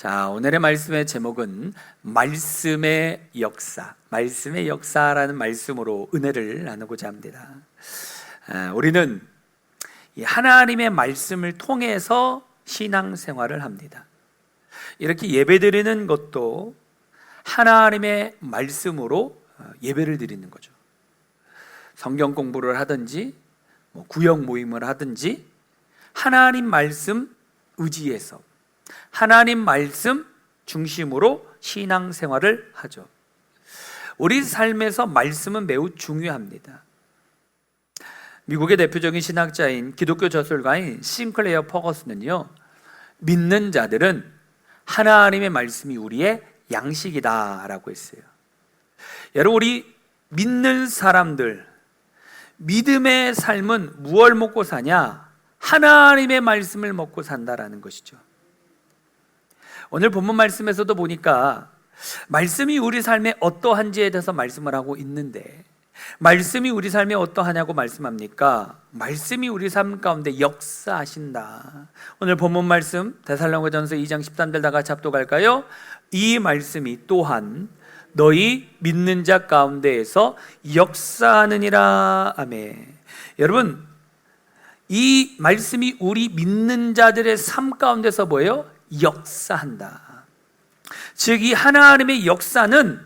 자, 오늘의 말씀의 제목은 말씀의 역사, 말씀의 역사라는 말씀으로 은혜를 나누고자 합니다. 우리는 이 하나님의 말씀을 통해서 신앙생활을 합니다. 이렇게 예배드리는 것도 하나님의 말씀으로 예배를 드리는 거죠. 성경 공부를 하든지 구역 모임을 하든지 하나님 말씀 의지해서 하나님 말씀 중심으로 신앙생활을 하죠. 우리 삶에서 말씀은 매우 중요합니다. 미국의 대표적인 신학자인 기독교 저술가인 싱클레어 퍼거슨은요, 믿는 자들은 하나님의 말씀이 우리의 양식이다 라고 했어요. 여러분, 우리 믿는 사람들, 믿음의 삶은 무엇을 먹고 사냐? 하나님의 말씀을 먹고 산다라는 것이죠. 오늘 본문 말씀에서도 보니까 말씀이 우리 삶에 어떠한지에 대해서 말씀을 하고 있는데, 말씀이 우리 삶에 어떠하냐고 말씀합니까? 말씀이 우리 삶 가운데 역사하신다. 오늘 본문 말씀 데살로니가전서 2장 13절 다 같이 합독할까요? 이 말씀이 또한 너희 믿는 자 가운데에서 역사하느니라. 아멘. 여러분, 이 말씀이 우리 믿는 자들의 삶 가운데서 뭐예요? 역사한다. 즉, 이 하나님의 역사는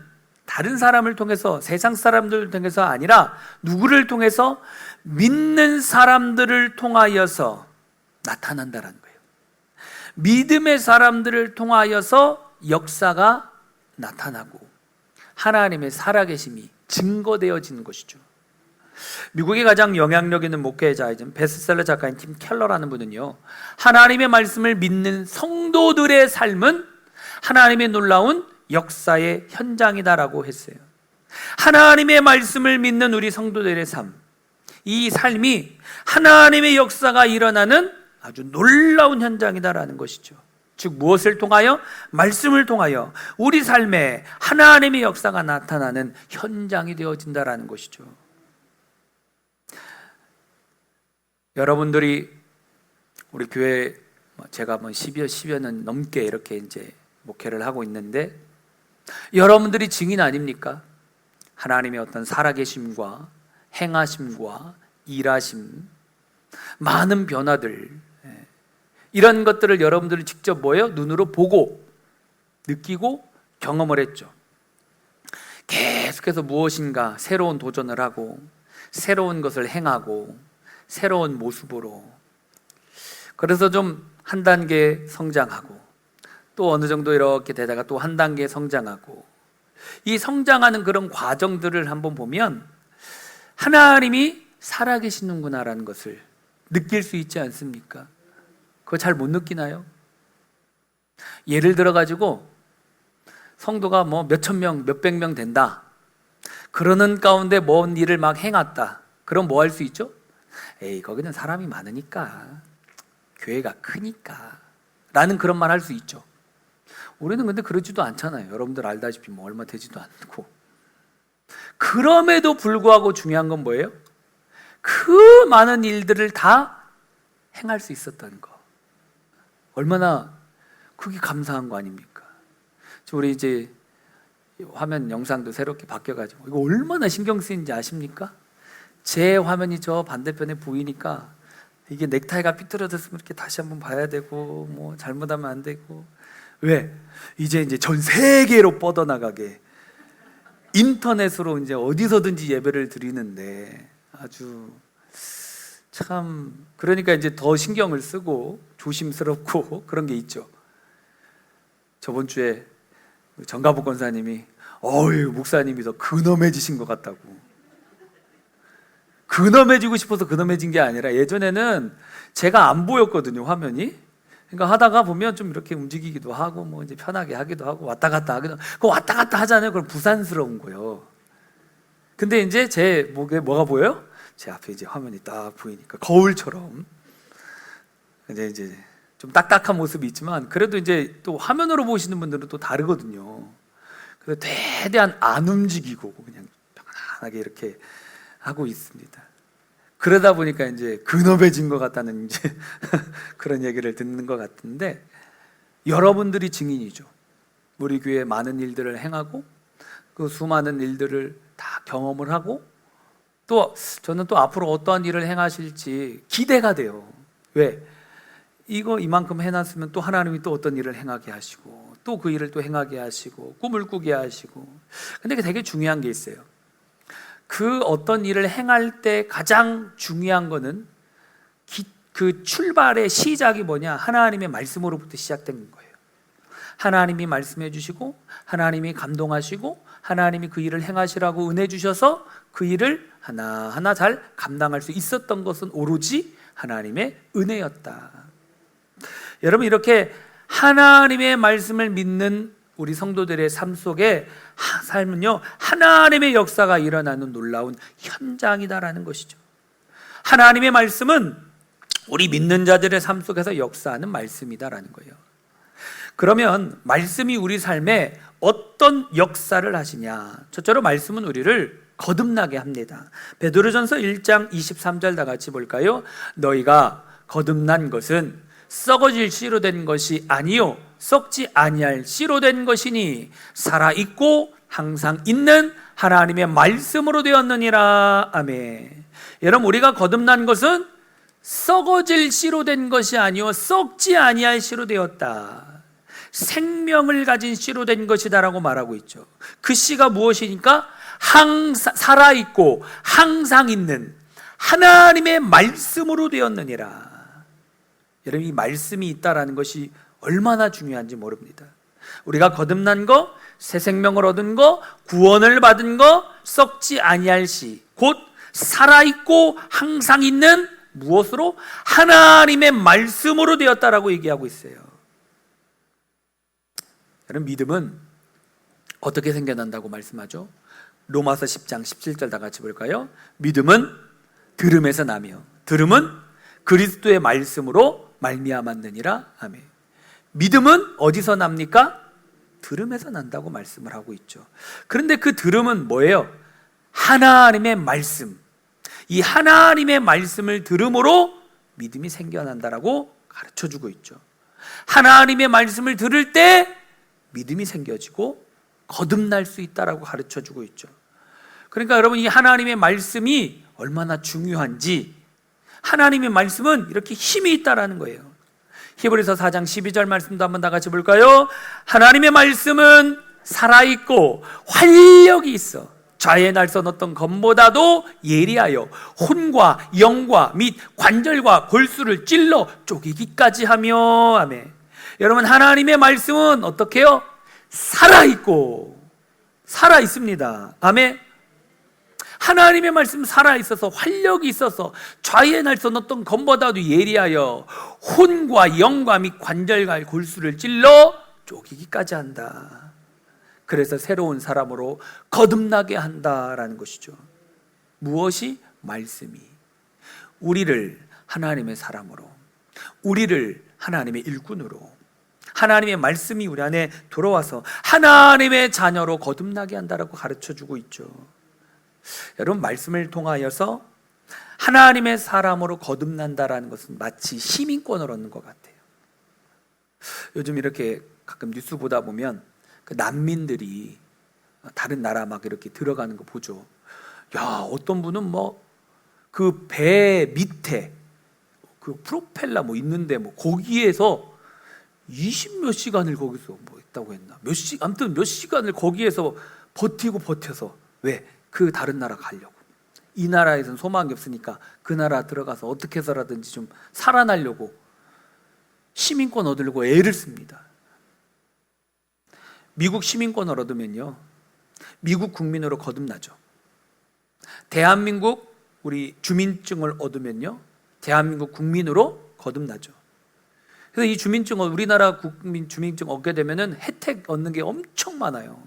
다른 사람을 통해서, 세상 사람들을 통해서 아니라 누구를 통해서? 믿는 사람들을 통하여서 나타난다는 거예요. 믿음의 사람들을 통하여서 역사가 나타나고 하나님의 살아계심이 증거되어지는 것이죠. 미국의 가장 영향력 있는 목회자이자 베스트셀러 작가인 팀 켈러라는 분은요, 하나님의 말씀을 믿는 성도들의 삶은 하나님의 놀라운 역사의 현장이다라고 했어요. 하나님의 말씀을 믿는 우리 성도들의 삶, 이 삶이 하나님의 역사가 일어나는 아주 놀라운 현장이다라는 것이죠. 즉, 무엇을 통하여? 말씀을 통하여 우리 삶에 하나님의 역사가 나타나는 현장이 되어진다라는 것이죠. 여러분들이 우리 교회, 제가 10여 년 넘게 이렇게 이제 목회를 하고 있는데, 여러분들이 증인 아닙니까? 하나님의 어떤 살아계심과 행하심과 일하심, 많은 변화들, 이런 것들을 여러분들이 직접 눈으로 보고 느끼고 경험을 했죠. 계속해서 무엇인가 새로운 도전을 하고 새로운 것을 행하고 새로운 모습으로, 그래서 좀 한 단계 성장하고 또 어느 정도 이렇게 되다가 또 한 단계 성장하고, 이 성장하는 그런 과정들을 한번 보면 하나님이 살아계시는구나라는 것을 느낄 수 있지 않습니까? 그거 잘 못 느끼나요? 예를 들어가지고 성도가 몇천 명, 몇백 명 된다, 그러는 가운데 뭔 일을 막 행했다, 그럼 뭐 할 수 있죠? 에이, 거기는 사람이 많으니까, 교회가 크니까 라는 그런 말 할 수 있죠. 우리는 근데 그러지도 않잖아요. 여러분들 알다시피 얼마 되지도 않고. 그럼에도 불구하고 중요한 건 뭐예요? 그 많은 일들을 다 행할 수 있었던 거, 얼마나 그게 감사한 거 아닙니까? 우리 이제 화면 영상도 새롭게 바뀌어가지고 이거 얼마나 신경 쓰이는지 아십니까? 제 화면이 저 반대편에 보이니까 이게 넥타이가 삐뚤어졌으면 이렇게 다시 한번 봐야 되고, 잘못하면 안 되고. 왜? 이제 전 세계로 뻗어나가게 인터넷으로 이제 어디서든지 예배를 드리는데, 아주 참, 그러니까 이제 더 신경을 쓰고 조심스럽고 그런 게 있죠. 저번 주에 정가복 권사님이 목사님이 더 근엄해지신 것 같다고. 근엄해지고 싶어서 근엄해진 게 아니라, 예전에는 제가 안 보였거든요, 화면이. 그러니까 하다가 보면 좀 이렇게 움직이기도 하고, 이제 편하게 하기도 하고, 왔다 갔다 하기도 하고, 그 왔다 갔다 하잖아요. 그럼 부산스러운 거예요. 근데 이제 제 목에 뭐가 보여요? 제 앞에 이제 화면이 딱 보이니까 거울처럼 이제 좀 딱딱한 모습이 있지만, 그래도 이제 또 화면으로 보시는 분들은 또 다르거든요. 그래서 최대한 안 움직이고 그냥 편안하게 이렇게 하고 있습니다. 그러다 보니까 이제 근엄해진 것 같다는 이제 그런 얘기를 듣는 것 같은데, 여러분들이 증인이죠. 우리 교회 많은 일들을 행하고 그 수많은 일들을 다 경험을 하고 또 저는 또 앞으로 어떠한 일을 행하실지 기대가 돼요. 왜? 이만큼 해놨으면 또 하나님이 또 어떤 일을 행하게 하시고 또 그 일을 또 행하게 하시고 꿈을 꾸게 하시고. 근데 되게 중요한 게 있어요. 그 어떤 일을 행할 때 가장 중요한 거는 그 출발의 시작이 뭐냐? 하나님의 말씀으로부터 시작된 거예요. 하나님이 말씀해 주시고 하나님이 감동하시고 하나님이 그 일을 행하시라고 은혜 주셔서 그 일을 하나하나 잘 감당할 수 있었던 것은 오로지 하나님의 은혜였다. 여러분, 이렇게 하나님의 말씀을 믿는 우리 성도들의 삶 속에 삶은요, 하나님의 역사가 일어나는 놀라운 현장이다라는 것이죠. 하나님의 말씀은 우리 믿는 자들의 삶 속에서 역사하는 말씀이다라는 거예요. 그러면 말씀이 우리 삶에 어떤 역사를 하시냐? 첫째로 말씀은 우리를 거듭나게 합니다. 베드로전서 1장 23절 다 같이 볼까요? 너희가 거듭난 것은 썩어질 씨로 된 것이 아니요 썩지 아니할 씨로 된 것이니 살아있고 항상 있는 하나님의 말씀으로 되었느니라. 아멘. 여러분, 우리가 거듭난 것은 썩어질 씨로 된 것이 아니요 썩지 아니할 씨로 되었다. 생명을 가진 씨로 된 것이다라고 말하고 있죠. 그 씨가 무엇이니까 항상 살아있고 항상 있는 하나님의 말씀으로 되었느니라. 여러분, 이 말씀이 있다라는 것이 얼마나 중요한지 모릅니다. 우리가 거듭난 거, 새 생명을 얻은 거, 구원을 받은 거, 썩지 아니할 씨, 곧 살아있고 항상 있는 무엇으로? 하나님의 말씀으로 되었다라고 얘기하고 있어요. 여러분, 믿음은 어떻게 생겨난다고 말씀하죠? 로마서 10장 17절 다 같이 볼까요? 믿음은 들음에서 나며 들음은 그리스도의 말씀으로 말미암았느니라. 아멘. 믿음은 어디서 납니까? 들음에서 난다고 말씀을 하고 있죠. 그런데 그 들음은 뭐예요? 하나님의 말씀. 이 하나님의 말씀을 들음으로 믿음이 생겨난다라고 가르쳐주고 있죠. 하나님의 말씀을 들을 때 믿음이 생겨지고 거듭날 수 있다라고 가르쳐주고 있죠. 그러니까 여러분, 이 하나님의 말씀이 얼마나 중요한지, 하나님의 말씀은 이렇게 힘이 있다라는 거예요. 히브리서 4장 12절 말씀도 한번 다 같이 볼까요? 하나님의 말씀은 살아있고 활력이 있어 좌에 날선 어떤 검보다도 예리하여 혼과 영과 및 관절과 골수를 찔러 쪼개기까지 하며. 아멘. 여러분, 하나님의 말씀은 어떻게 해요? 살아있고 살아있습니다. 아멘. 하나님의 말씀 살아있어서 활력이 있어서 좌에 날선 어떤 검보다도 예리하여 혼과 영과 및 관절과 골수를 찔러 쪼개기까지 한다. 그래서 새로운 사람으로 거듭나게 한다라는 것이죠. 무엇이? 말씀이 우리를 하나님의 사람으로, 우리를 하나님의 일꾼으로, 하나님의 말씀이 우리 안에 들어와서 하나님의 자녀로 거듭나게 한다라고 가르쳐주고 있죠. 여러분, 말씀을 통하여서 하나님의 사람으로 거듭난다라는 것은 마치 시민권을 얻는 것 같아요. 요즘 이렇게 가끔 뉴스 보다 보면 그 난민들이 다른 나라 막 이렇게 들어가는 거 보죠. 야, 어떤 분은 뭐 그 배 밑에 그 프로펠러 뭐 있는데 뭐 거기에서 20몇 시간을 거기서 뭐 있다고 했나? 아무튼 몇 시간을 거기에서 버텨서 왜? 그 다른 나라 가려고. 이 나라에서는 소망이 없으니까 그 나라 들어가서 어떻게 해서라든지 좀 살아나려고 시민권 얻으려고 애를 씁니다. 미국 시민권을 얻으면요, 미국 국민으로 거듭나죠. 대한민국 우리 주민증을 얻으면요, 대한민국 국민으로 거듭나죠. 그래서 이 주민증을, 우리나라 국민 주민증 얻게 되면은 혜택 얻는 게 엄청 많아요.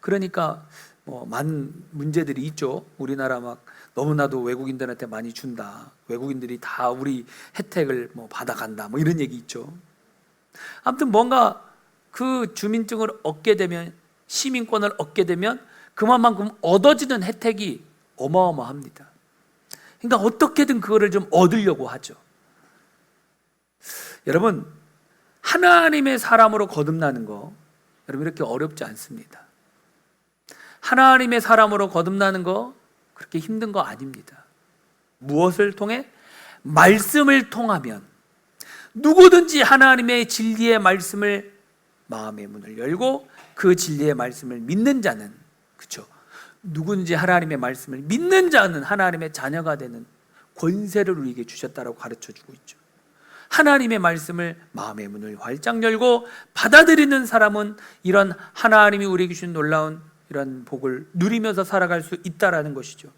그러니까 뭐 많은 문제들이 있죠. 우리나라 막 너무나도 외국인들한테 많이 준다. 외국인들이 다 우리 혜택을 뭐 받아간다. 뭐 이런 얘기 있죠. 아무튼 뭔가 그 주민증을 얻게 되면, 시민권을 얻게 되면 그만큼 얻어지는 혜택이 어마어마합니다. 그러니까 어떻게든 그거를 좀 얻으려고 하죠. 여러분, 하나님의 사람으로 거듭나는 거, 여러분 이렇게 어렵지 않습니다. 하나님의 사람으로 거듭나는 거 그렇게 힘든 거 아닙니다. 무엇을 통해? 말씀을 통하면 누구든지 하나님의 진리의 말씀을 마음의 문을 열고 그 진리의 말씀을 믿는 자는, 그렇죠? 누군지 하나님의 말씀을 믿는 자는 하나님의 자녀가 되는 권세를 우리에게 주셨다라고 가르쳐주고 있죠. 하나님의 말씀을 마음의 문을 활짝 열고 받아들이는 사람은 이런 하나님이 우리에게 주신 놀라운 이런 복을 누리면서 살아갈 수 있다라는 것이죠.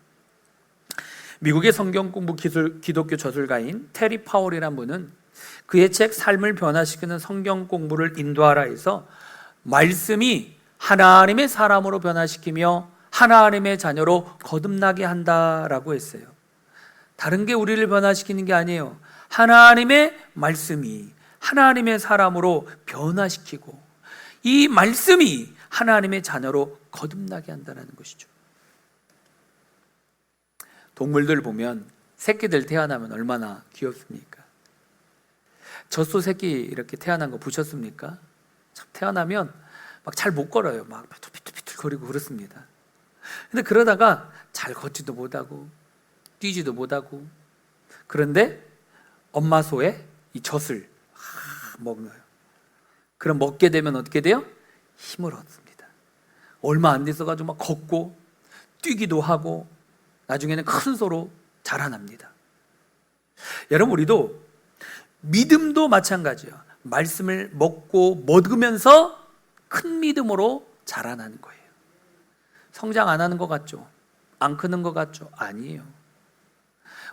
미국의 성경 공부 기독교 저술가인 테리 파월이라는 분은 그의 책 삶을 변화시키는 성경 공부를 인도하라 해서 말씀이 하나님의 사람으로 변화시키며 하나님의 자녀로 거듭나게 한다라고 했어요. 다른 게 우리를 변화시키는 게 아니에요. 하나님의 말씀이 하나님의 사람으로 변화시키고 이 말씀이 하나님의 자녀로 거듭나게 한다는 것이죠. 동물들 보면 새끼들 태어나면 얼마나 귀엽습니까? 젖소 새끼 이렇게 태어난 거 보셨습니까? 태어나면 막 잘 못 걸어요. 막 비틀비틀 거리고 그렇습니다. 근데 그러다가 잘 걷지도 못하고 뛰지도 못하고, 그런데 엄마 소에 이 젖을 먹어요. 그럼 먹게 되면 어떻게 돼요? 힘을 얻습니다. 얼마 안 돼서가지고 막 걷고 뛰기도 하고 나중에는 큰 소로 자라납니다. 여러분, 우리도 믿음도 마찬가지예요. 말씀을 먹으면서 큰 믿음으로 자라나는 거예요. 성장 안 하는 것 같죠? 안 크는 것 같죠? 아니에요.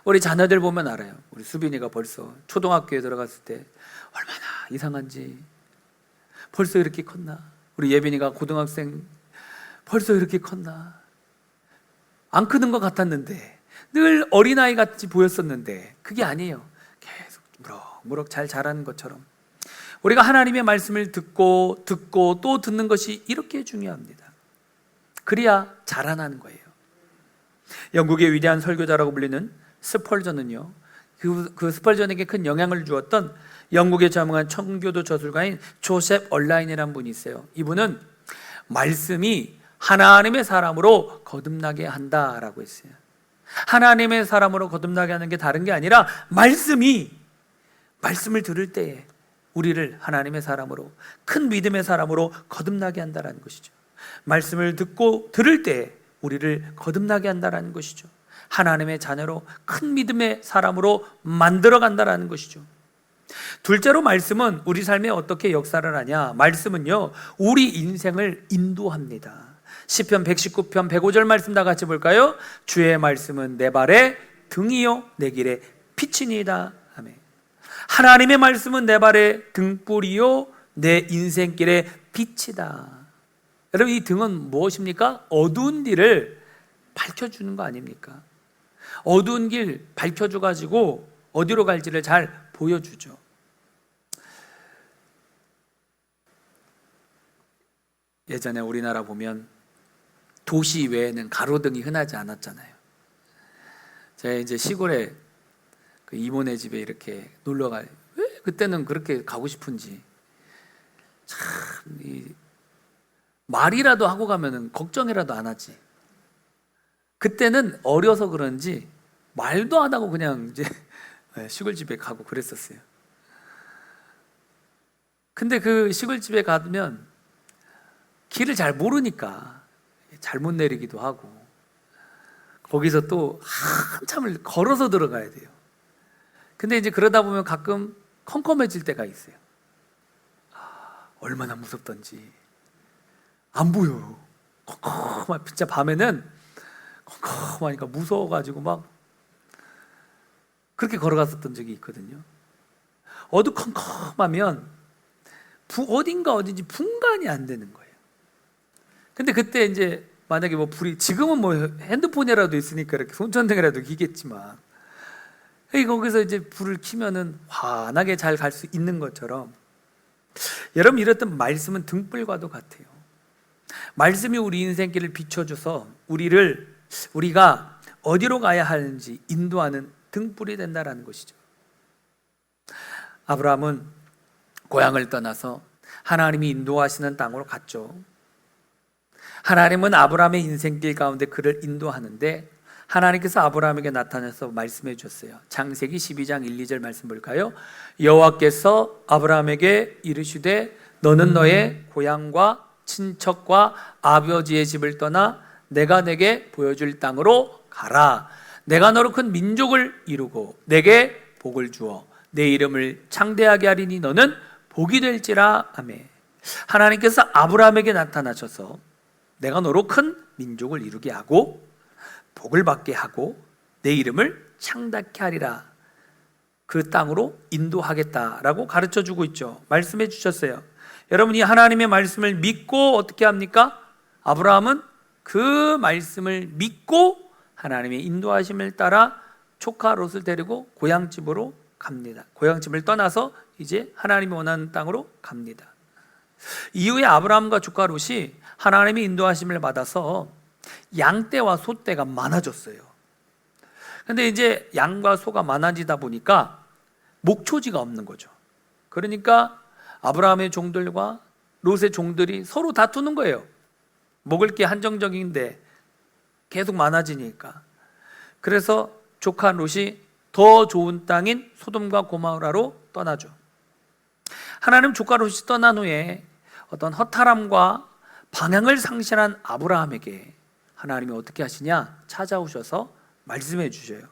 우리 자녀들 보면 알아요. 우리 수빈이가 벌써 초등학교에 들어갔을 때 얼마나 이상한지, 벌써 이렇게 컸나? 우리 예빈이가 고등학생 벌써 이렇게 컸나? 안 크는 것 같았는데, 늘 어린아이 같이 보였었는데 그게 아니에요. 계속 무럭무럭 잘 자라는 것처럼 우리가 하나님의 말씀을 듣고 또 듣는 것이 이렇게 중요합니다. 그래야 자라나는 거예요. 영국의 위대한 설교자라고 불리는 스펄전은요, 그 스펄전에게 큰 영향을 주었던 영국의 자명한 청교도 저술가인 조셉 얼라인이라는 분이 있어요. 이분은 말씀이 하나님의 사람으로 거듭나게 한다라고 했어요. 하나님의 사람으로 거듭나게 하는 게 다른 게 아니라 말씀을 들을 때에 우리를 하나님의 사람으로, 큰 믿음의 사람으로 거듭나게 한다라는 것이죠. 말씀을 듣고 들을 때에 우리를 거듭나게 한다라는 것이죠. 하나님의 자녀로, 큰 믿음의 사람으로 만들어 간다라는 것이죠. 둘째로, 말씀은 우리 삶에 어떻게 역사를 하냐? 말씀은요, 우리 인생을 인도합니다. 시편 119편 105절 말씀 다 같이 볼까요? 주의 말씀은 내 발의 등이요 내 길의 빛이니이다. 아멘. 하나님의 말씀은 내 발의 등불이요 내 인생길의 빛이다. 여러분, 이 등은 무엇입니까? 어두운 길을 밝혀주는 거 아닙니까? 어두운 길 밝혀줘가지고 어디로 갈지를 잘 보여주죠. 예전에 우리나라 보면 도시 외에는 가로등이 흔하지 않았잖아요. 제가 이제 시골에 그 이모네 집에 이렇게 놀러 가요. 왜 그때는 그렇게 가고 싶은지. 참, 말이라도 하고 가면은 걱정이라도 안 하지. 그때는 어려서 그런지 말도 안 하고 그냥 이제 시골집에 가고 그랬었어요. 근데 그 시골집에 가면 길을 잘 모르니까 잘못 내리기도 하고, 거기서 또 한참을 걸어서 들어가야 돼요. 근데 이제 그러다 보면 가끔 컴컴해질 때가 있어요. 얼마나 무섭던지. 안 보여요. 컴컴한, 진짜 밤에는 컴컴하니까 무서워가지고 막 그렇게 걸어갔었던 적이 있거든요. 어두컴컴하면 어딘지 분간이 안 되는 거예요. 근데 그때 이제 만약에 뭐 불이, 지금은 뭐 핸드폰이라도 있으니까 이렇게 손전등이라도 끼겠지만, 거기서 이제 불을 켜면은 환하게 잘 갈 수 있는 것처럼, 여러분, 이랬던 말씀은 등불과도 같아요. 말씀이 우리 인생길을 비춰줘서 우리가 어디로 가야 하는지 인도하는 등불이 된다라는 것이죠. 아브라함은 고향을 떠나서 하나님이 인도하시는 땅으로 갔죠. 하나님은 아브라함의 인생길 가운데 그를 인도하는데 하나님께서 아브라함에게 나타나서 말씀해 주셨어요. 창세기 12장 1, 2절 말씀 볼까요? 여호와께서 아브라함에게 이르시되 너는 너의 고향과 친척과 아버지의 집을 떠나 내가 내게 보여줄 땅으로 가라. 내가 너로 큰 민족을 이루고 내게 복을 주어 내 이름을 창대하게 하리니 너는 복이 될지라. 아멘. 하나님께서 아브라함에게 나타나셔서 내가 너로 큰 민족을 이루게 하고 복을 받게 하고 내 이름을 창답게 하리라. 그 땅으로 인도하겠다라고 가르쳐 주고 있죠. 말씀해 주셨어요. 여러분이 하나님의 말씀을 믿고 어떻게 합니까? 아브라함은 그 말씀을 믿고 하나님의 인도하심을 따라 조카 롯을 데리고 고향집으로 갑니다. 고향집을 떠나서 이제 하나님이 원하는 땅으로 갑니다. 이후에 아브라함과 조카 롯이 하나님의 인도하심을 받아서 양떼와 소떼가 많아졌어요. 근데 이제 양과 소가 많아지다 보니까 목초지가 없는 거죠. 그러니까 아브라함의 종들과 롯의 종들이 서로 다투는 거예요. 먹을 게 한정적인데 계속 많아지니까. 그래서 조카 롯이 더 좋은 땅인 소돔과 고모라로 떠나죠. 하나님 조카 롯이 떠난 후에 어떤 허탈함과 방향을 상실한 아브라함에게 하나님이 어떻게 하시냐? 찾아오셔서 말씀해 주셔요.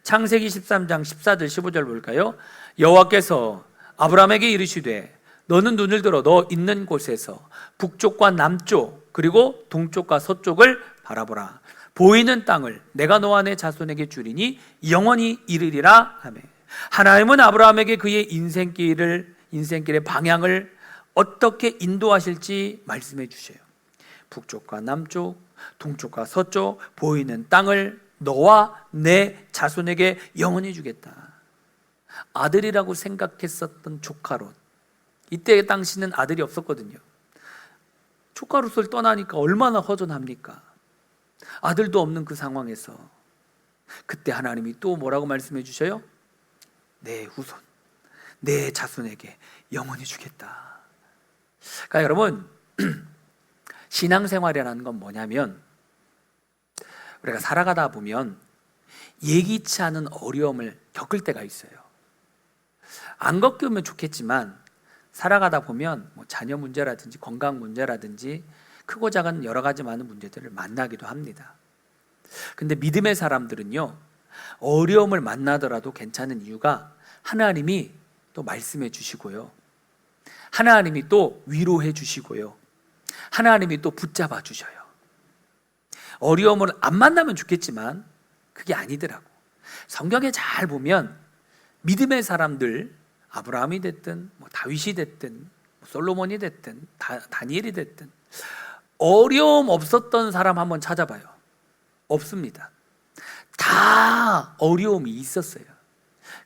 창세기 13장 14절 15절 볼까요? 여호와께서 아브라함에게 이르시되 너는 눈을 들어 너 있는 곳에서 북쪽과 남쪽 그리고 동쪽과 서쪽을 바라보라. 보이는 땅을 내가 너와 내 자손에게 주리니 영원히 이르리라. 아멘. 하나님은 아브라함에게 그의 인생길의 방향을 어떻게 인도하실지 말씀해 주셔요. 북쪽과 남쪽, 동쪽과 서쪽 보이는 땅을 너와 내 자손에게 영원히 주겠다. 아들이라고 생각했었던 조카 롯, 이때 당시는 아들이 없었거든요. 조카 롯을 떠나니까 얼마나 허전합니까? 아들도 없는 그 상황에서 그때 하나님이 또 뭐라고 말씀해 주셔요? 내 후손, 내 자손에게 영원히 주겠다. 그러니까 여러분, 신앙생활이라는 건 뭐냐면 우리가 살아가다 보면 예기치 않은 어려움을 겪을 때가 있어요. 안 겪으면 좋겠지만 살아가다 보면 뭐 자녀 문제라든지 건강 문제라든지 크고 작은 여러 가지 많은 문제들을 만나기도 합니다. 근데 믿음의 사람들은요, 어려움을 만나더라도 괜찮은 이유가 하나님이 또 말씀해 주시고요, 하나님이 또 위로해 주시고요, 하나님이 또 붙잡아 주셔요. 어려움을 안 만나면 좋겠지만 그게 아니더라고. 성경에 잘 보면 믿음의 사람들, 아브라함이 됐든 뭐 다윗이 됐든 솔로몬이 됐든 다니엘이 됐든 어려움 없었던 사람 한번 찾아봐요. 없습니다. 다 어려움이 있었어요.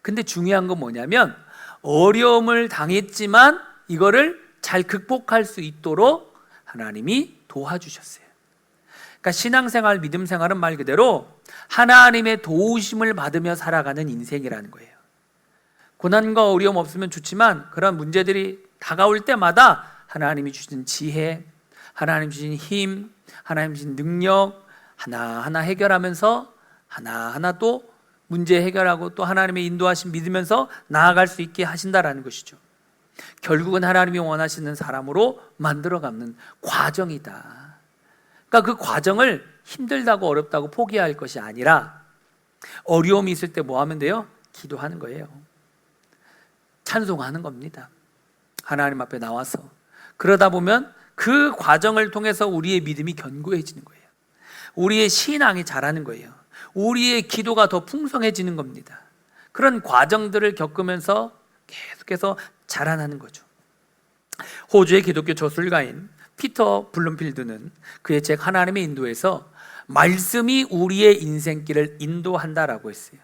근데 중요한 건 뭐냐면 어려움을 당했지만 이거를 잘 극복할 수 있도록 하나님이 도와주셨어요. 그러니까 신앙생활, 믿음생활은 말 그대로 하나님의 도우심을 받으며 살아가는 인생이라는 거예요. 고난과 어려움 없으면 좋지만 그런 문제들이 다가올 때마다 하나님이 주신 지혜, 하나님 주신 힘, 하나님 주신 능력 하나하나 해결하면서 하나하나 또 문제 해결하고 또 하나님의 인도하심 믿으면서 나아갈 수 있게 하신다라는 것이죠. 결국은 하나님이 원하시는 사람으로 만들어가는 과정이다. 그러니까 그 과정을 힘들다고 어렵다고 포기할 것이 아니라 어려움이 있을 때 뭐 하면 돼요? 기도하는 거예요. 찬송하는 겁니다. 하나님 앞에 나와서. 그러다 보면 그 과정을 통해서 우리의 믿음이 견고해지는 거예요. 우리의 신앙이 자라는 거예요. 우리의 기도가 더 풍성해지는 겁니다. 그런 과정들을 겪으면서 계속해서 자라나는 거죠. 호주의 기독교 저술가인 피터 블룸필드는 그의 책 하나님의 인도에서 말씀이 우리의 인생길을 인도한다라고 했어요.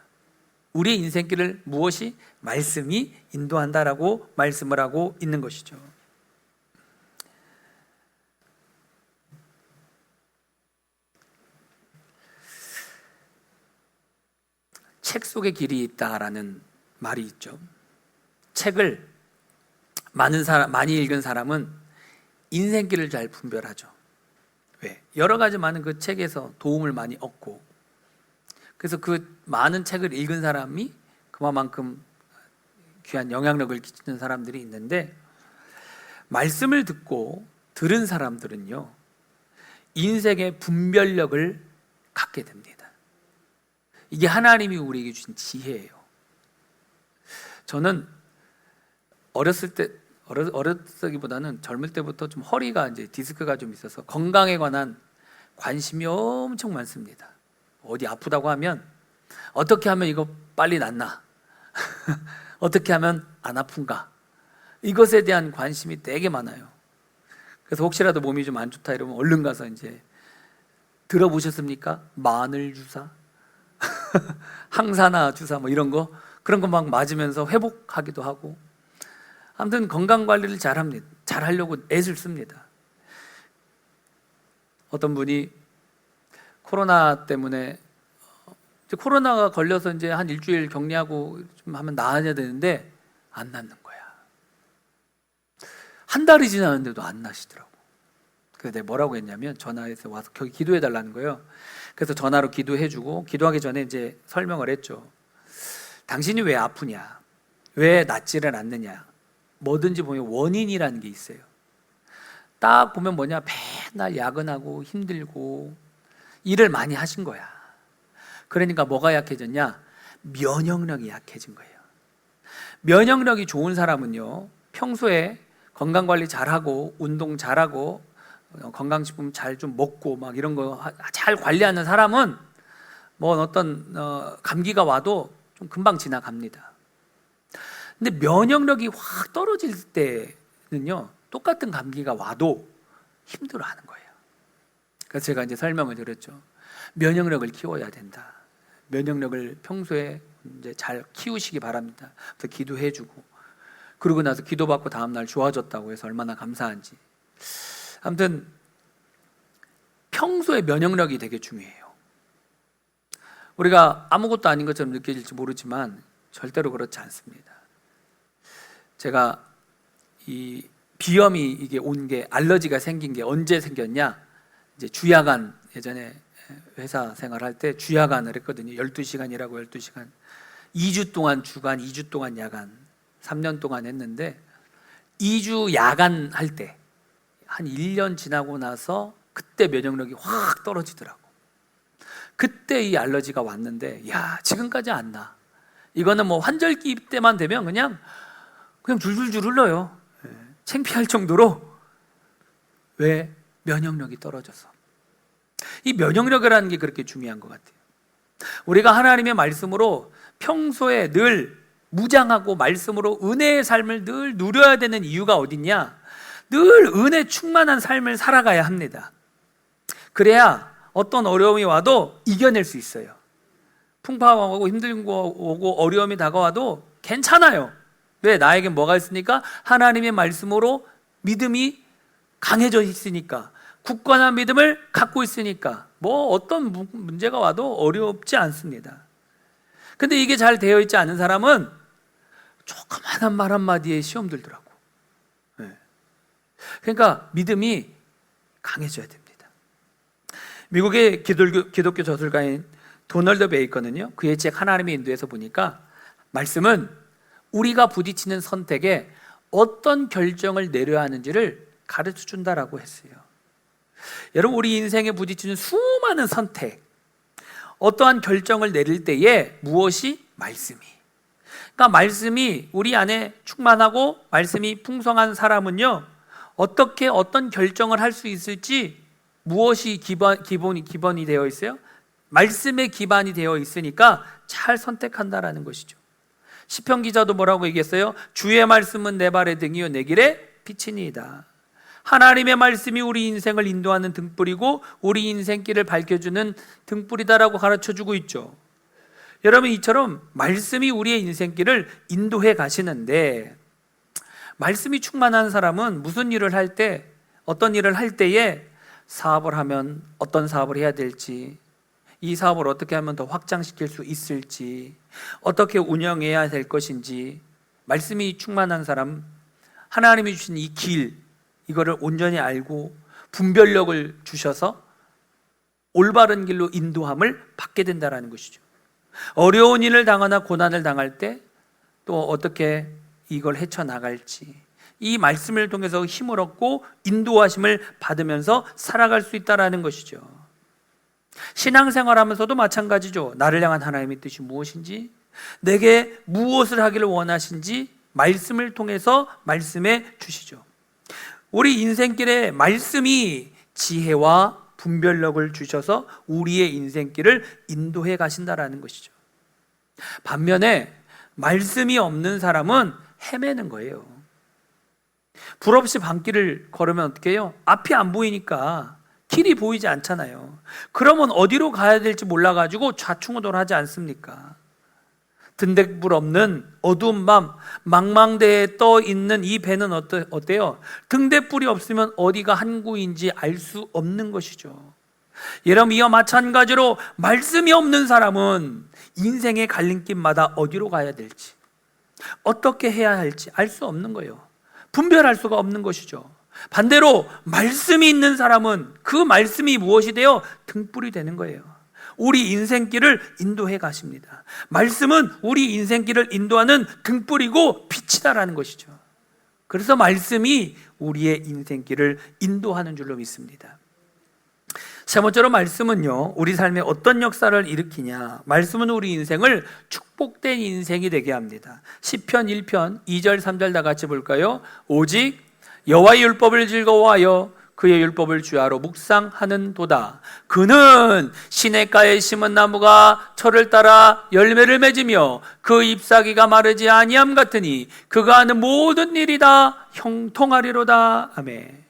우리의 인생길을 무엇이? 말씀이 인도한다라고 말씀을 하고 있는 것이죠. 책 속에 길이 있다라는 말이 있죠. 책을 많이 읽은 사람은 인생길을 잘 분별하죠. 왜? 여러 가지 많은 그 책에서 도움을 많이 얻고, 그래서 그 많은 책을 읽은 사람이 그만큼 귀한 영향력을 끼치는 사람들이 있는데, 말씀을 듣고 들은 사람들은요, 인생의 분별력을 갖게 됩니다. 이게 하나님이 우리에게 주신 지혜예요. 저는 어렸다기보다는 젊을 때부터 좀 허리가 이제 디스크가 좀 있어서 건강에 관한 관심이 엄청 많습니다. 어디 아프다고 하면 어떻게 하면 이거 빨리 낫나? 어떻게 하면 안 아픈가? 이것에 대한 관심이 되게 많아요. 그래서 혹시라도 몸이 좀 안 좋다 이러면 얼른 가서 이제 들어보셨습니까? 마늘 주사, 항산화 주사 뭐 이런 거, 그런 거 막 맞으면서 회복하기도 하고, 아무튼 건강 관리를 잘합니다. 잘하려고 애를 씁니다. 어떤 분이 코로나 때문에 이제 코로나가 걸려서 이제 한 일주일 격리하고 좀 하면 나아야 되는데 안 낫는 거야. 한 달이 지났는데도 안 나시더라고. 그래서 내가 뭐라고 했냐면 전화해서 와서 거기 기도해 달라는 거예요. 그래서 전화로 기도해주고, 기도하기 전에 이제 설명을 했죠. 당신이 왜 아프냐? 왜 낫지를 않느냐? 뭐든지 보면 원인이라는 게 있어요. 딱 보면 뭐냐? 맨날 야근하고 힘들고 일을 많이 하신 거야. 그러니까 뭐가 약해졌냐? 면역력이 약해진 거예요. 면역력이 좋은 사람은요, 평소에 건강관리 잘하고 운동 잘하고 건강식품 잘 좀 먹고 막 이런 거 잘 관리하는 사람은 뭐 어떤 감기가 와도 좀 금방 지나갑니다. 근데 면역력이 확 떨어질 때는요, 똑같은 감기가 와도 힘들어하는 거예요. 그래서 제가 이제 설명을 드렸죠. 면역력을 키워야 된다. 면역력을 평소에 이제 잘 키우시기 바랍니다. 그래서 기도해주고, 그러고 나서 기도받고 다음날 좋아졌다고 해서 얼마나 감사한지. 아무튼 평소에 면역력이 되게 중요해요. 우리가 아무것도 아닌 것처럼 느껴질지 모르지만 절대로 그렇지 않습니다. 제가 이 비염이 이게 온 게, 알러지가 생긴 게 언제 생겼냐? 이제 주야간, 예전에 회사 생활할 때 주야간을 했거든요. 12시간이라고 12시간. 2주 동안 주간, 2주 동안 야간. 3년 동안 했는데 2주 야간 할 때 한 1년 지나고 나서 그때 면역력이 확 떨어지더라고. 그때 이 알러지가 왔는데, 야, 지금까지 안 나. 이거는 뭐 환절기 때만 되면 그냥 줄줄줄 흘러요. 창피할 정도로. 왜? 면역력이 떨어져서. 이 면역력이라는 게 그렇게 중요한 것 같아요. 우리가 하나님의 말씀으로 평소에 늘 무장하고 말씀으로 은혜의 삶을 늘 누려야 되는 이유가 어딨냐? 늘 은혜 충만한 삶을 살아가야 합니다. 그래야 어떤 어려움이 와도 이겨낼 수 있어요. 풍파가 힘든 거 오고 어려움이 다가와도 괜찮아요. 왜? 나에겐 뭐가 있으니까? 하나님의 말씀으로 믿음이 강해져 있으니까, 굳건한 믿음을 갖고 있으니까 뭐 어떤 문제가 와도 어렵지 않습니다. 근데 이게 잘 되어 있지 않은 사람은 조그마한 말 한마디에 시험 들더라고. 그러니까 믿음이 강해져야 됩니다. 미국의 기독교 저술가인 도널드 베이컨은요, 그의 책 하나님의 인도에서 보니까 말씀은 우리가 부딪히는 선택에 어떤 결정을 내려야 하는지를 가르쳐 준다라고 했어요. 여러분, 우리 인생에 부딪히는 수많은 선택, 어떠한 결정을 내릴 때에 무엇이? 말씀이. 그러니까 말씀이 우리 안에 충만하고 말씀이 풍성한 사람은요, 어떻게 어떤 결정을 할 수 있을지, 무엇이 기본이 되어 있어요? 말씀에 기반이 되어 있으니까 잘 선택한다라는 것이죠. 시편 기자도 뭐라고 얘기했어요? 주의 말씀은 내 발의 등이요 내 길의 빛이니이다. 하나님의 말씀이 우리 인생을 인도하는 등불이고 우리 인생길을 밝혀주는 등불이다라고 가르쳐주고 있죠. 여러분, 이처럼 말씀이 우리의 인생길을 인도해 가시는데, 말씀이 충만한 사람은 무슨 일을 할 때, 어떤 일을 할 때에 사업을 하면 어떤 사업을 해야 될지, 이 사업을 어떻게 하면 더 확장시킬 수 있을지, 어떻게 운영해야 될 것인지, 말씀이 충만한 사람, 하나님이 주신 이 길, 이거를 온전히 알고 분별력을 주셔서 올바른 길로 인도함을 받게 된다는 것이죠. 어려운 일을 당하나 고난을 당할 때 또 어떻게 이걸 헤쳐나갈지, 이 말씀을 통해서 힘을 얻고 인도하심을 받으면서 살아갈 수 있다는 것이죠. 신앙생활하면서도 마찬가지죠. 나를 향한 하나님의 뜻이 무엇인지, 내게 무엇을 하기를 원하신지 말씀을 통해서 말씀해 주시죠. 우리 인생길에 말씀이 지혜와 분별력을 주셔서 우리의 인생길을 인도해 가신다라는 것이죠. 반면에 말씀이 없는 사람은 헤매는 거예요. 불 없이 밤길을 걸으면 어떻게 해요? 앞이 안 보이니까 길이 보이지 않잖아요. 그러면 어디로 가야 될지 몰라가지고 좌충우돌하지 않습니까? 등대불 없는 어두운 밤 망망대해에 떠 있는 이 배는 어때요? 등대불이 없으면 어디가 항구인지 알 수 없는 것이죠. 여러분, 이와 마찬가지로 말씀이 없는 사람은 인생의 갈림길마다 어디로 가야 될지, 어떻게 해야 할지 알 수 없는 거예요. 분별할 수가 없는 것이죠. 반대로 말씀이 있는 사람은 그 말씀이 무엇이 되어 등불이 되는 거예요. 우리 인생길을 인도해 가십니다. 말씀은 우리 인생길을 인도하는 등불이고 빛이다라는 것이죠. 그래서 말씀이 우리의 인생길을 인도하는 줄로 믿습니다. 세 번째로 말씀은요, 우리 삶에 어떤 역사를 일으키냐? 말씀은 우리 인생을 축복된 인생이 되게 합니다. 시편 1편 2절 3절 다 같이 볼까요? 오직 여호와의 율법을 즐거워하여 그의 율법을 주야로 묵상하는 도다. 그는 시냇가에 심은 나무가 철을 따라 열매를 맺으며 그 잎사귀가 마르지 아니함 같으니 그가 하는 모든 일이 다 형통하리로다. 아멘.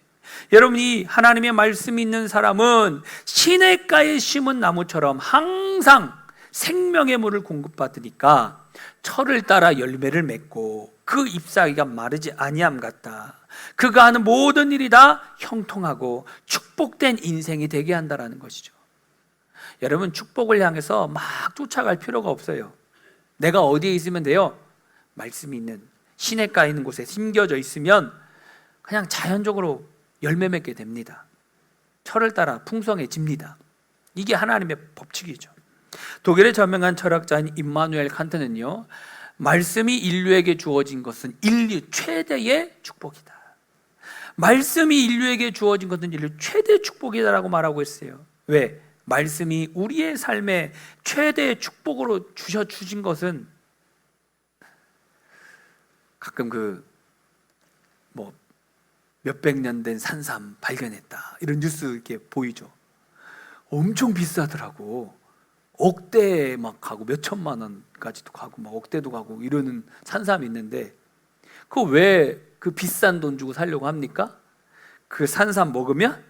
여러분이 하나님의 말씀이 있는 사람은 시냇가에 심은 나무처럼 항상 생명의 물을 공급받으니까 철을 따라 열매를 맺고 그 잎사귀가 마르지 아니함 같다. 그가 하는 모든 일이 다 형통하고 축복된 인생이 되게 한다는 것이죠. 여러분, 축복을 향해서 막 쫓아갈 필요가 없어요. 내가 어디에 있으면 돼요? 말씀이 있는 시냇가에 있는 곳에 심겨져 있으면 그냥 자연적으로 열매 맺게 됩니다. 철을 따라 풍성해집니다. 이게 하나님의 법칙이죠. 독일의 저명한 철학자인 임마누엘 칸트는요, 말씀이 인류에게 주어진 것은 인류 최대의 축복이다. 말씀이 인류에게 주어진 것은 인류 최대의 축복이다라고 말하고 있어요. 왜? 말씀이 우리의 삶에 최대의 축복으로 주신 것은 가끔 몇백 년 된 산삼 발견했다, 이런 뉴스 이렇게 보이죠. 엄청 비싸더라고. 억대 막 가고 몇천만 원까지도 가고 막 억대도 가고 이러는 산삼이 있는데, 그거 왜 그 비싼 돈 주고 살려고 합니까? 그 산삼 먹으면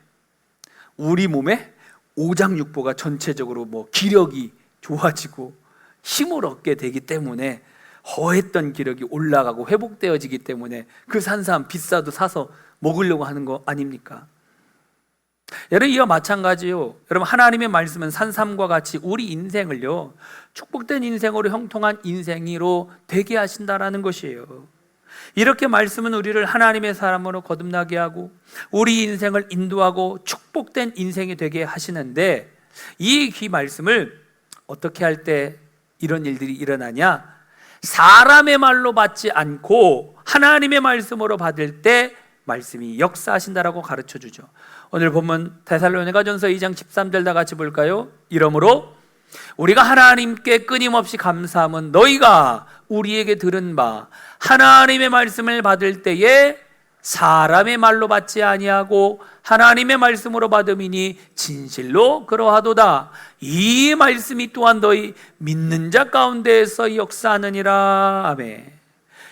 우리 몸에 오장육부가 전체적으로 기력이 좋아지고 힘을 얻게 되기 때문에, 허했던 기력이 올라가고 회복되어지기 때문에 그 산삼 비싸도 사서 먹으려고 하는 거 아닙니까? 여러분, 이와 마찬가지요. 여러분, 하나님의 말씀은 산삼과 같이 우리 인생을요, 축복된 인생으로 형통한 인생으로 되게 하신다라는 것이에요. 이렇게 말씀은 우리를 하나님의 사람으로 거듭나게 하고 우리 인생을 인도하고 축복된 인생이 되게 하시는데, 이 말씀을 어떻게 할 때 이런 일들이 일어나냐? 사람의 말로 받지 않고 하나님의 말씀으로 받을 때 말씀이 역사하신다라고 가르쳐 주죠. 오늘 본문 데살로니가전서 2장 13절 다 같이 볼까요? 이러므로 우리가 하나님께 끊임없이 감사함은 너희가 우리에게 들은 바 하나님의 말씀을 받을 때에 사람의 말로 받지 아니하고 하나님의 말씀으로 받음이니 진실로 그러하도다. 이 말씀이 또한 너희 믿는 자 가운데에서 역사하느니라. 아멘.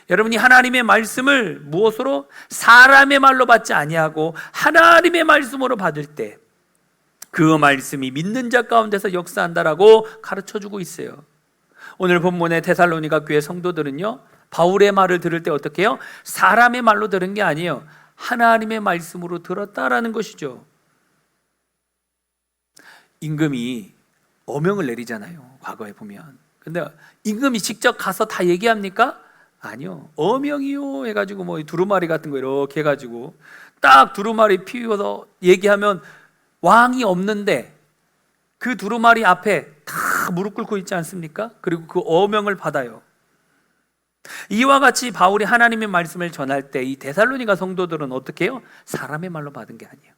여러분이 하나님의 말씀을 무엇으로? 사람의 말로 받지 아니하고 하나님의 말씀으로 받을 때 그 말씀이 믿는 자 가운데서 역사한다라고 가르쳐주고 있어요. 오늘 본문의 데살로니가 교회 성도들은요, 바울의 말을 들을 때 어떻게 해요? 사람의 말로 들은 게 아니에요. 하나님의 말씀으로 들었다라는 것이죠. 임금이 어명을 내리잖아요, 과거에 보면. 근데 임금이 직접 가서 다 얘기합니까? 아니요. 어명이요 해가지고 뭐 두루마리 같은 거 이렇게 해가지고 딱 두루마리 피워서 얘기하면 왕이 없는데 그 두루마리 앞에 다 무릎 꿇고 있지 않습니까? 그리고 그 어명을 받아요. 이와 같이 바울이 하나님의 말씀을 전할 때 이 데살로니가 성도들은 어떻게 해요? 사람의 말로 받은 게 아니에요.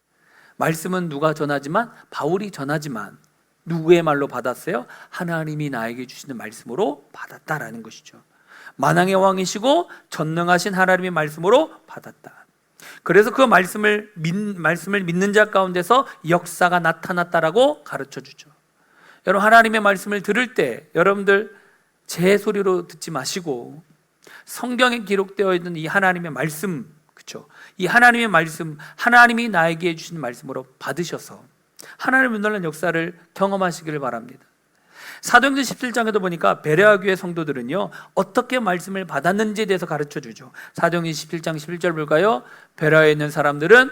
말씀은 누가 전하지만 바울이 전하지만 누구의 말로 받았어요? 하나님이 나에게 주시는 말씀으로 받았다라는 것이죠. 만왕의 왕이시고 전능하신 하나님의 말씀으로 받았다. 그래서 그 말씀을 믿는 자 가운데서 역사가 나타났다라고 가르쳐 주죠. 여러분, 하나님의 말씀을 들을 때 여러분들 제 소리로 듣지 마시고 성경에 기록되어 있는 이 하나님의 말씀, 그렇죠? 이 하나님의 말씀, 하나님이 나에게 주신 말씀으로 받으셔서 하나님의 놀라운 역사를 경험하시기를 바랍니다. 사도행전 17장에도 보니까 베레아 교회 성도들은요 어떻게 말씀을 받았는지에 대해서 가르쳐 주죠. 사도행전 17장 11절 볼까요? 베레아에 있는 사람들은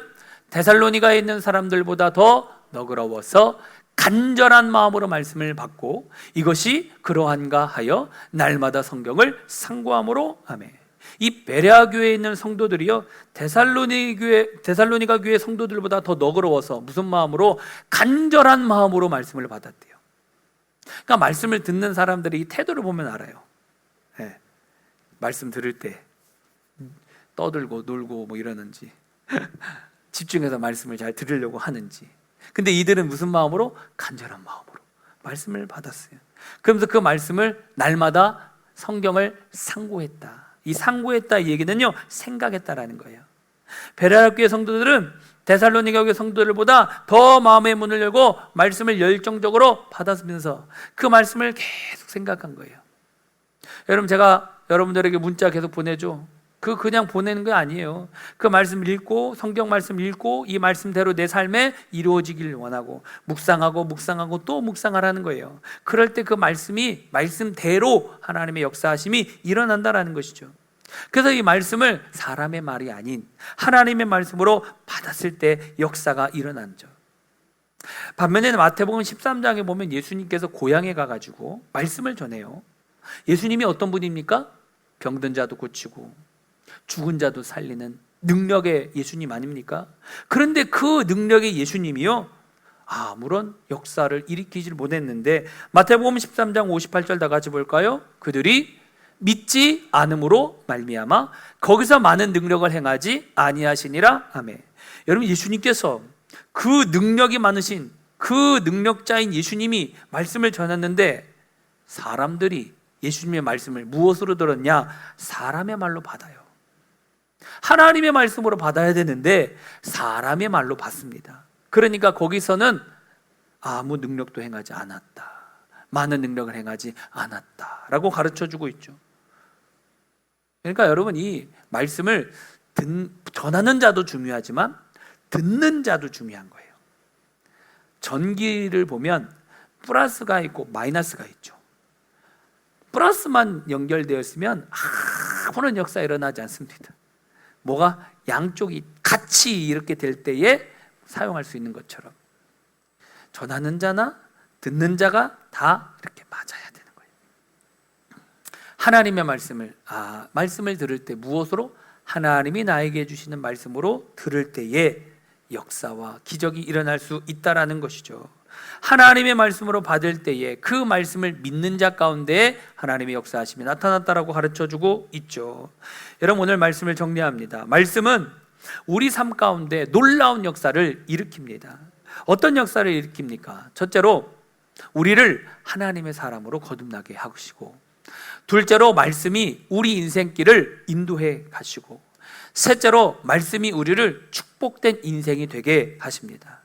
데살로니가에 있는 사람들보다 더 너그러워서 간절한 마음으로 말씀을 받고 이것이 그러한가 하여 날마다 성경을 상고함으로 아멘. 이 베레아 교회에 있는 성도들이요 데살로니가 교회 성도들보다 더 너그러워서 무슨 마음으로? 간절한 마음으로 말씀을 받았대요. 그러니까 말씀을 듣는 사람들이 이 태도를 보면 알아요. 네. 말씀 들을 때 떠들고 놀고 뭐 이러는지 집중해서 말씀을 잘 들으려고 하는지. 근데 이들은 무슨 마음으로? 간절한 마음으로 말씀을 받았어요. 그러면서 그 말씀을 날마다 성경을 상고했다. 이 상고했다 이 얘기는요 생각했다라는 거예요. 베레아 교회 성도들은 데살로니가 교회 성도들보다 더 마음의 문을 열고 말씀을 열정적으로 받았으면서 그 말씀을 계속 생각한 거예요. 여러분, 제가 여러분들에게 문자 계속 보내죠. 그냥 보내는 게 아니에요. 그 말씀을 읽고 성경 말씀을 읽고 이 말씀대로 내 삶에 이루어지길 원하고 묵상하고 또 묵상하라는 거예요. 그럴 때 그 말씀이 말씀대로 하나님의 역사하심이 일어난다라는 것이죠. 그래서 이 말씀을 사람의 말이 아닌 하나님의 말씀으로 받았을 때 역사가 일어난죠. 반면에 마태복음 13장에 보면 예수님께서 고향에 가가지고 말씀을 전해요. 예수님이 어떤 분입니까? 병든 자도 고치고 죽은 자도 살리는 능력의 예수님 아닙니까? 그런데 그 능력의 예수님이요 아무런 역사를 일으키질 못했는데 마태복음 13장 58절 다 같이 볼까요? 그들이 믿지 않음으로 말미암아 거기서 많은 능력을 행하지 아니하시니라. 아멘. 여러분, 예수님께서 그 능력이 많으신 그 능력자인 예수님이 말씀을 전했는데 사람들이 예수님의 말씀을 무엇으로 들었냐? 사람의 말로 받아요. 하나님의 말씀으로 받아야 되는데 사람의 말로 받습니다. 그러니까 거기서는 아무 능력도 행하지 않았다, 많은 능력을 행하지 않았다라고 가르쳐주고 있죠. 그러니까 여러분, 이 말씀을 전하는 자도 중요하지만 듣는 자도 중요한 거예요. 전기를 보면 플러스가 있고 마이너스가 있죠. 플러스만 연결되어 있으면 아무런 역사 일어나지 않습니다. 뭐가 양쪽이 같이 이렇게 될 때에 사용할 수 있는 것처럼 전하는 자나 듣는 자가 다 이렇게 맞아야 되는 거예요. 하나님의 말씀을 들을 때 무엇으로? 하나님이 나에게 주시는 말씀으로 들을 때에 역사와 기적이 일어날 수 있다라는 것이죠. 하나님의 말씀으로 받을 때에 그 말씀을 믿는 자 가운데 하나님의 역사하심이 나타났다라고 가르쳐주고 있죠. 여러분, 오늘 말씀을 정리합니다. 말씀은 우리 삶 가운데 놀라운 역사를 일으킵니다. 어떤 역사를 일으킵니까? 첫째로 우리를 하나님의 사람으로 거듭나게 하시고, 둘째로 말씀이 우리 인생길을 인도해 가시고, 셋째로 말씀이 우리를 축복된 인생이 되게 하십니다.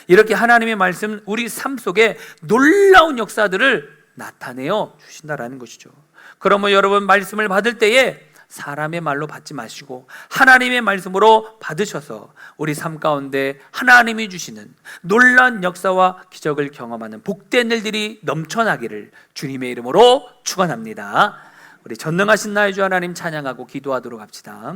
이렇게 하나님의 말씀은 우리 삶 속에 놀라운 역사들을 나타내어 주신다라는 것이죠. 그러면 여러분, 말씀을 받을 때에 사람의 말로 받지 마시고 하나님의 말씀으로 받으셔서 우리 삶 가운데 하나님이 주시는 놀라운 역사와 기적을 경험하는 복된 일들이 넘쳐나기를 주님의 이름으로 축원합니다. 우리 전능하신 나의 주 하나님 찬양하고 기도하도록 합시다.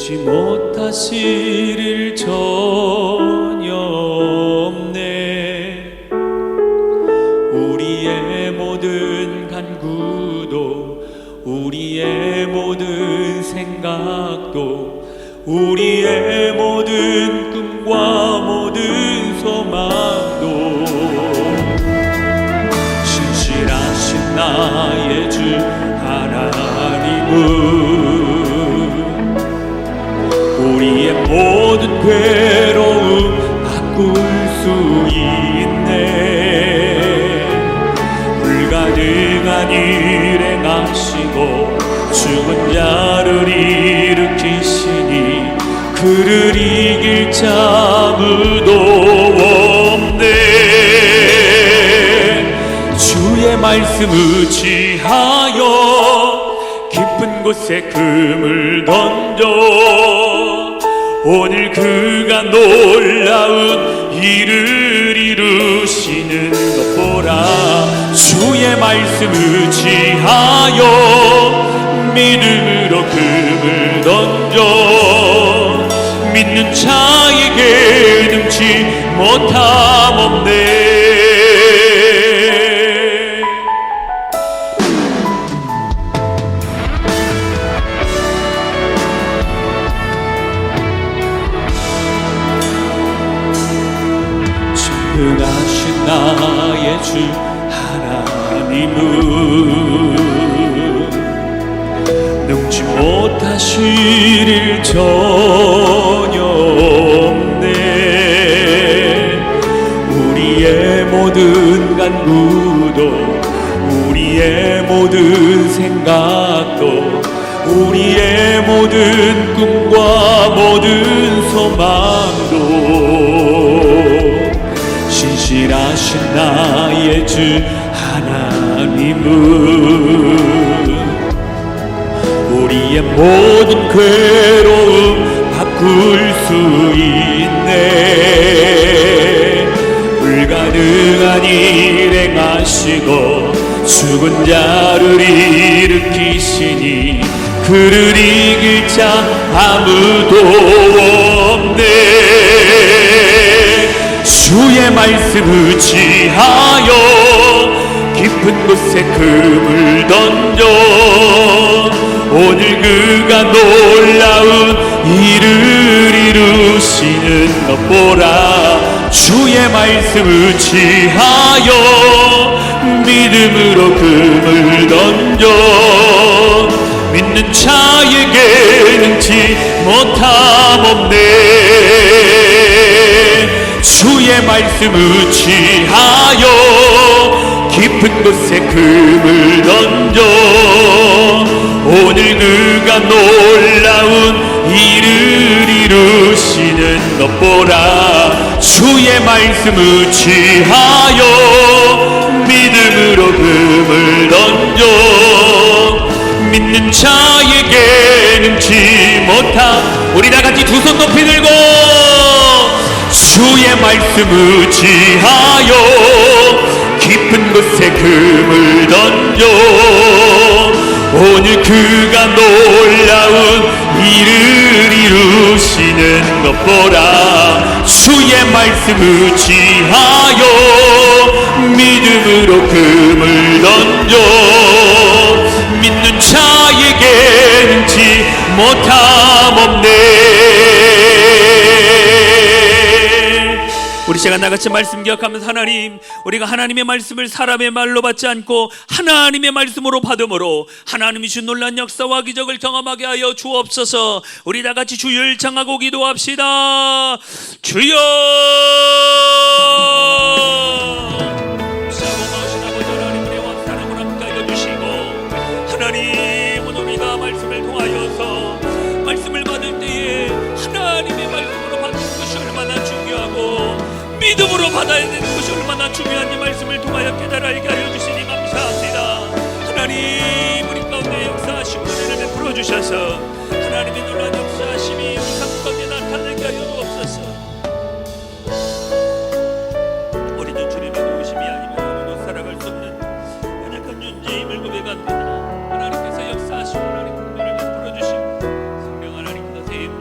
지 못하실 일 전혀 없네. 우리의 모든 간구도 우리의 모든 생각도 우리의 모든 꿈과 모든 소망도 신실하신 나의 주 하나님은 우리의 모든 괴로움 바꿀 수 있네. 불가능한 일 행하시고 죽은 자를 일으키시니 그를 이길 자 아무도 없네. 주의 말씀 의지하여 깊은 곳에 금을 던져 오늘 그가 놀라운 일을 이루시는 것 보라. 주의 말씀 의지하여 믿음으로 금을 던져 믿는 자에게 능치 못함 없네. 전능하신 나의 주 하나님은 능치 못하실 일 전혀 없네. 우리의 모든 간구도 우리의 모든 생각도 우리의 모든 꿈과 모든 소망도 신실하신 나의 주 하나님은 우리의 모든 괴로움 바꿀 수 있네. 불가능한 일 행하시고 죽은 자를 일으키시니 그를 이길 자 아무도 없네. 주의 말씀 의지하여 깊은 곳에 금을 던져 오늘 그가 놀라운 일을 이루시는 것 보라. 주의 말씀 의지하여 믿음으로 금을 던져 믿는 자에게 능치 못함 없네. 주의 말씀 의지하여 깊은 곳에 금을 던져 오늘 그가 놀라운 일을 이루시는 것 보라. 주의 말씀 의지하여 믿음으로 금을 던져 믿는 자에게 능치 못함. 우리 다같이 두 손 높이 들고 주의 말씀 의지하여 깊은 곳에 금을 던져 오늘 그가 놀라운 일을 이루시는 것 보라. 주의 말씀 의지하여 믿음으로 금을 던져 믿는 자에게 능치 못함 없네. 우리 시간 나같이 말씀 기억하면서 하나님, 우리가 하나님의 말씀을 사람의 말로 받지 않고 하나님의 말씀으로 받음으로 하나님이 주 놀란 역사와 기적을 경험하게 하여 주옵소서. 우리 다같이 주를 청하고 기도합시다. 주여 사모하신 아버지 하나님, 은혜와 사랑을 함께 하여 주시고 하나님은 우리가 말씀을 통하여서 말씀을 받을 때에 하나님의 말씀으로 받는 것이 얼마나 중요하고 믿음으로 받아야 되는 것이 얼마나 중요한지 말씀을 통하여 깨달게 하여 주시니 감사합니다. 하나님, 우리 가운데 역사하시고 은혜를 베풀어 주셔서 하나님의 놀라운 역사하심이 우리 삶 가운데 나타나게 하여 주옵소서. 어린 주님의 도우심이 아니면 아무도 살아갈 수 없는 연약한 존재임을 고백합니다. 하나님께서 역사하시고 하나님 은혜를 베풀어 주시고 성령 하나님께서 세임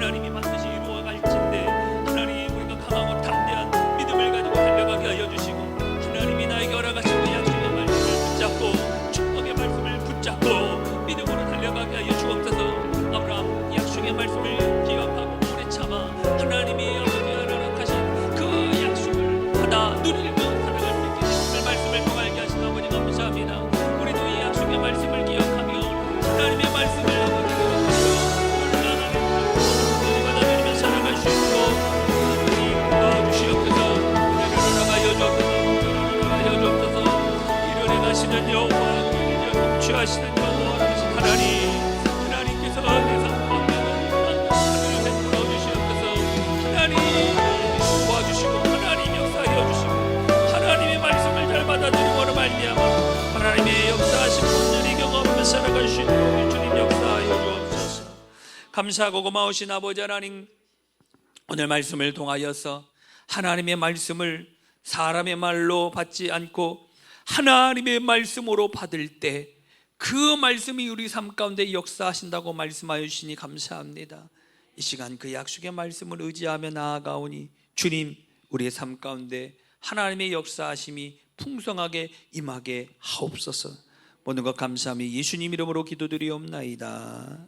하나님이 반드시 이루어 갈진데 하나님 우리가 강하고 담대한 믿음을 가지고 달려가게 하여 주시고 하나님이 나에게 허락하신 그 약속의 말씀을 붙잡고 축복의 말씀을 붙잡고 믿음으로 달려가게 하여 주옵소서. 아브라함 약속의 말씀을 기억하고 오래 참아 하나님이 아버지 허락하신 그 약속을 받아 누리며 살아갈 수 있게 되심을 말씀을 통하게 하신 아버지 감사합니다. 우리도 이 약속의 말씀을 기억하며 하나님의 말씀을 아버지 받아들이며 살아갈 수 있도록 하나님 도와주시옵소서. 우리를 나가여 주옵소서. 이르러 가시는 여호와 공취하시는 여호와 하나님께서 내 삶 가운데 하늘을 베풀어 주시옵소서. 하나님 도와주시고 하나님 역사하여 주시고 하나님의 말씀을 잘 받아들이므로 말미암아 하나님의 역사하신 분들이 경험하며 살아갈 수 있도록 주님 역사하여 주옵소서. 감사하고 고마우신 아버지 하나님, 오늘 말씀을 통하여서 하나님의 말씀을 사람의 말로 받지 않고 하나님의 말씀으로 받을 때 그 말씀이 우리 삶 가운데 역사하신다고 말씀하여 주시니 감사합니다. 이 시간 그 약속의 말씀을 의지하며 나아가오니 주님 우리의 삶 가운데 하나님의 역사하심이 풍성하게 임하게 하옵소서. 모든 것 감사함이 예수님 이름으로 기도드리옵나이다.